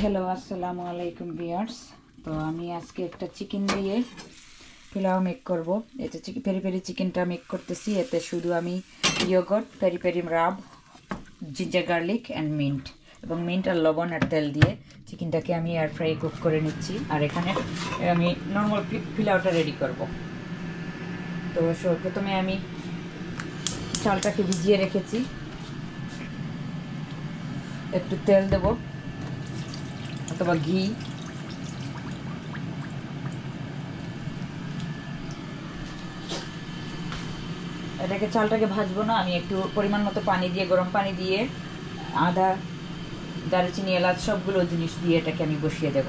Hello আসসালামু আলাইকুম viewers. তো আমি আজকে একটা চিকেন দিয়ে পোলাও মেক করব। এটা পেরি পেরি চিকেনটা মেক করতেছি। এতে শুধু আমি yoghurt, peri peri rub, ginger garlic and mint এবং মিন্ট আর লবণ আর তেল দিয়ে চিকেনটাকে আমি এয়ার ফ্রাই কুক করে নিচ্ছি। আর এখানে আমি নর্মাল পোলাওটা রেডি করব। তো প্রথমে আমি চালটাকে ভিজিয়ে রেখেছি, একটু তেল দেব অথবা ঘি। এটাকে চালটাকে ভাজবো না, আমি একটু পরিমাণ মতো পানি দিয়ে, গরম পানি দিয়ে আদা, দারুচিনি, এলাচ সবগুলো জিনিস দিয়ে এটাকে আমি বসিয়ে দেব।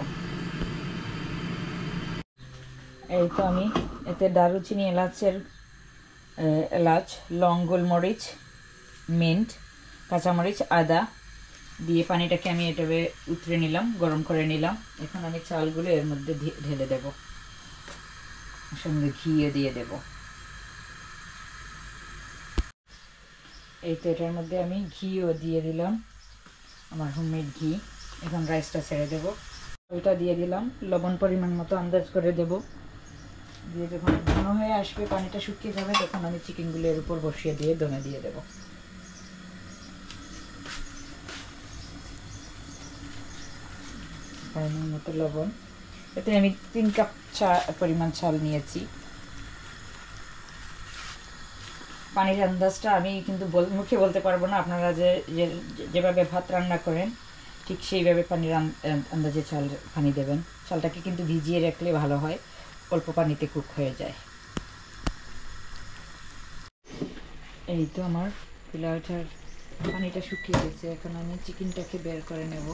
এই তো আমি এতে দারুচিনি, এলাচ, লং, গোলমরিচ, মিন্ট, কাঁচামরিচ, আদা দিয়ে পানিটাকে আমি এটাকে উতরে নিলাম, গরম করে নিলাম। এখন আমি চালগুলো এর মধ্যে ঢেলে দেব, সঙ্গে ঘিও দিয়ে দেব। এই তো এটার মধ্যে আমি ঘিও দিয়ে দিলাম, আমার হোমমেড ঘি। এখন রাইসটা ছেড়ে দেব, ওইটা দিয়ে দিলাম, লবণ পরিমাণ মতো আন্দাজ করে দেব। দিয়ে যখন ঘন হয়ে আসবে, পানিটা শুকিয়ে যাবে, তখন আমি চিকেনগুলো এর উপর বসিয়ে দিয়ে দমে দিয়ে দেব। পরিমাণ মতো লবণ। এতে আমি 3 কাপ পরিমাণ চাল নিয়েছি। পানির আন্দাজটা আমি কিন্তু মুখে বলতে পারবো না, আপনারা যেভাবে ভাত রান্না করেন ঠিক সেইভাবে পানির আন্দাজে পানি দেবেন। চালটাকে কিন্তু ভিজিয়ে রাখলে ভালো হয়, অল্প পানিতে কুক হয়ে যায়। এই তো আমার পোলাওটার পানিটা শুকিয়ে গেছে। এখন আমি চিকেনটাকে বের করে নেব।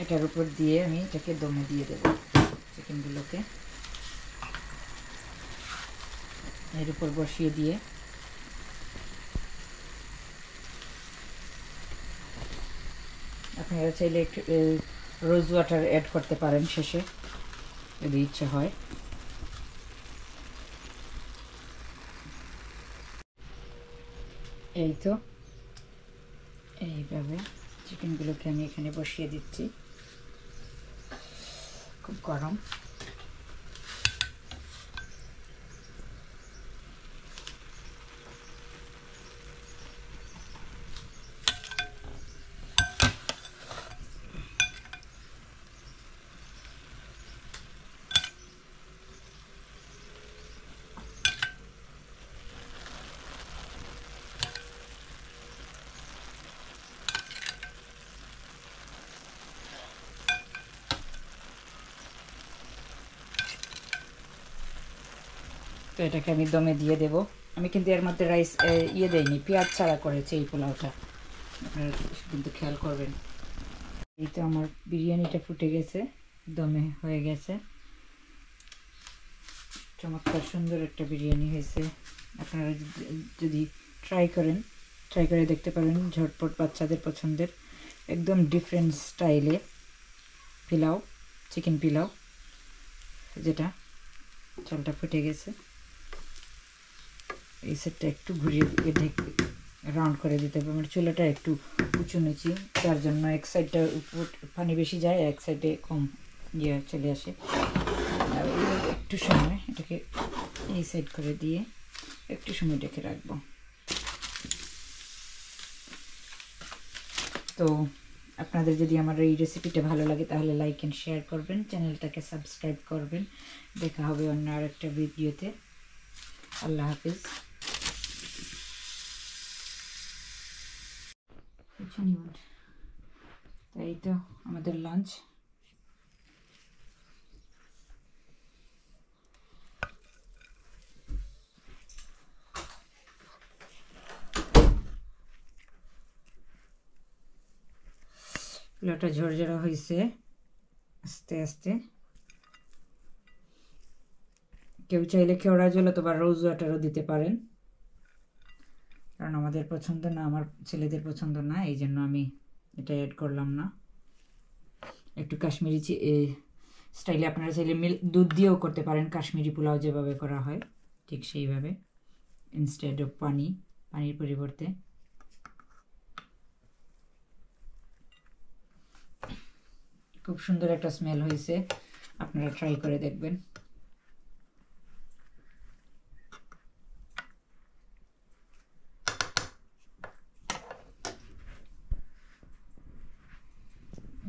এটার উপর দিয়ে আমি এটাকে দমে দিয়ে দেব। চিকেনগুলোকে এর উপর বসিয়ে দিয়ে আপনারা চাইলে একটু রোজ ওয়াটার অ্যাড করতে পারেন শেষে, যদি ইচ্ছে হয়। এই তো এইভাবে চিকেনগুলোকে আমি এখানে বসিয়ে দিচ্ছি। খুব গরম। তো এটাকে আমি দমে দিয়ে দেব। আমি কিন্তু এর মধ্যে রাইস দেইনি, পেঁয়াজ ছাড়া করেছি এই পোলাওটা, আপনারা কিন্তু খেয়াল করবেন। এই তো আমার বিরিয়ানিটা ফুটে গেছে, দমে হয়ে গেছে। চমৎকার সুন্দর একটা বিরিয়ানি হয়েছে। আপনারা যদি ট্রাই করে দেখতে পারেন, ঝটপট বাচ্চাদের পছন্দের একদম ডিফারেন্ট স্টাইলে পোলাও, চিকেন পোলাও। যেটা চালটা ফুটে গেছে, এই সেটটা একটু ঘুরিয়ে রাউন্ড করে দিতে হবে। আমার চুলাটা একটু উঁচু নিচি, তার জন্য এক সাইডটা পানি বেশি যায়, এক সাইডে কম চলে আসে। আর একটু সময় এটাকে এই সাইড করে দিয়ে একটু সময় রেখে রাখবো। তো আপনাদের যদি আমার এই রেসিপিটা ভালো লাগে তাহলে লাইক অ্যান্ড শেয়ার করবেন, চ্যানেলটাকে সাবস্ক্রাইব করবেন। দেখা হবে অন্য আরেকটা ভিডিওতে। আল্লাহ হাফিজ। এই তো আমাদের লাঞ্চ। পোলাওটা ঝরঝরা হয়েছে আস্তে আস্তে। কেউ চাইলে কেওড়া জল অথবা রোজ ওয়াটারও দিতে পারেন, কারণ আমাদের পছন্দ না, আমার ছেলেদের পছন্দ না, এই জন্য আমি এটা অ্যাড করলাম না। একটু কাশ্মীরি স্টাইলে আপনারা চাইলে দুধ দিয়েও করতে পারেন, কাশ্মীরি পোলাও যেভাবে করা হয় ঠিক সেইভাবে, ইনস্টেড অফ পানির পরিবর্তে। খুব সুন্দর একটা স্মেল হয়েছে, আপনারা ট্রাই করে দেখবেন।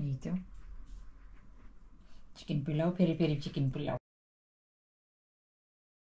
এই তো chicken pulao, peri peri chicken pulao.